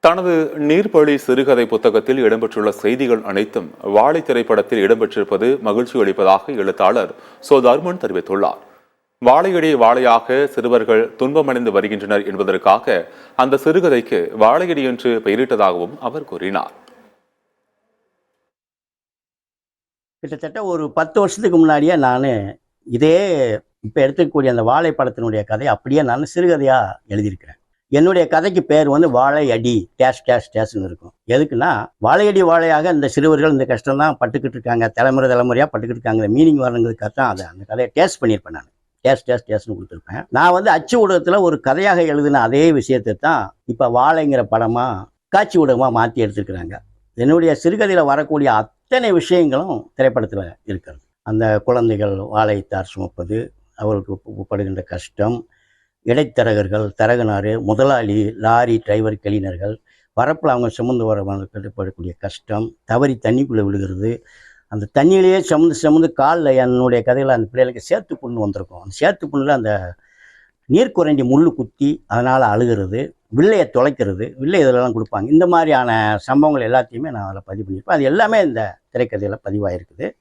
தனது நீர்பழி சிறுகதை புத்தகத்தில் இடம்பெற்றுள்ள செய்திகள் அனைத்தும் வாழை திரைப்படத்தில் இடம்பெற்றிருப்பது மகிழ்ச்சி அளிப்பதாக எழுத்தாளர் சோ தர்மன் தெரிவித்துள்ளார். வாழையடியை வாழையாக சிறுவர்கள் துன்பமடைந்து வருகின்றனர் என்பதற்காக அந்த சிறுகதைக்கு வாழையடி என்று பெயரிட்டதாகவும் அவர் கூறினார். கிட்டத்தட்ட ஒரு 10 வருஷத்துக்கு முன்னாடியே நான் இதே இப்போ எடுத்துக்கக்கூடிய அந்த வாழை படத்தினுடைய கதை அப்படியே நான் சிறுகதையாக எழுதியிருக்கிறேன். என்னுடைய கதைக்கு பேர் வாழை அடி டேஷ் டேஷ் டேஷ்னு இருக்கும். எதுக்குன்னா, வாழையடி வாழையாக இந்த சிறுவர்கள் இந்த கஷ்டம் தான் பட்டுக்கிட்டு இருக்காங்க, தலைமுறையாக பட்டுக்கிட்டு இருக்காங்க, மீனிங் வரணுங்கிறதுக்காக தான் அதை அந்த கதையை டேஸ்ட் பண்ணியிருப்பேன். நான் டேஷ் டேஷ் டேஷ்னு கொடுத்துருப்பேன். நான் அச்சு ஊடகத்தில் ஒரு கதையாக எழுதின அதே விஷயத்தை தான் இப்போ வாழைங்கிற படமாக காட்சி ஊடகமாக மாற்றி எடுத்துருக்குறாங்க. என்னுடைய சிறுகதையில் வரக்கூடிய அத்தனை விஷயங்களும் திரைப்படத்தில் இருக்கிறது. அந்த குழந்தைகள் வாழைத்தார் சுமப்பது, அவர்களுக்கு படுகின்ற கஷ்டம், இடைத்தரகர்கள், தரகனாறு, முதலாளி, லாரி டிரைவர், கிளீனர்கள், வரப்பில் அவங்க சுமந்து வரக்கூடிய கஷ்டம், தவறி தண்ணிக்குள்ளே விழுகிறது, அந்த தண்ணியிலேயே சுமந்து காலில் என்னுடைய கதையில் அந்த பிள்ளைகளுக்கு சேத்து புண்ணு வந்திருக்கும். அந்த சேத்து புண்ணில் அந்த நீர்க்குறைஞ்சி முள் குத்தி அதனால் அழுகிறது, வில்லையை தொலைக்கிறது, வில்லை இதெல்லாம் கொடுப்பாங்க. இந்த மாதிரியான சம்பவங்கள் எல்லாத்தையுமே நான் அதில் பதிவு பண்ணியிருப்பேன். அது எல்லாமே இந்த திரைக்கதையில் பதிவாகிருக்குது.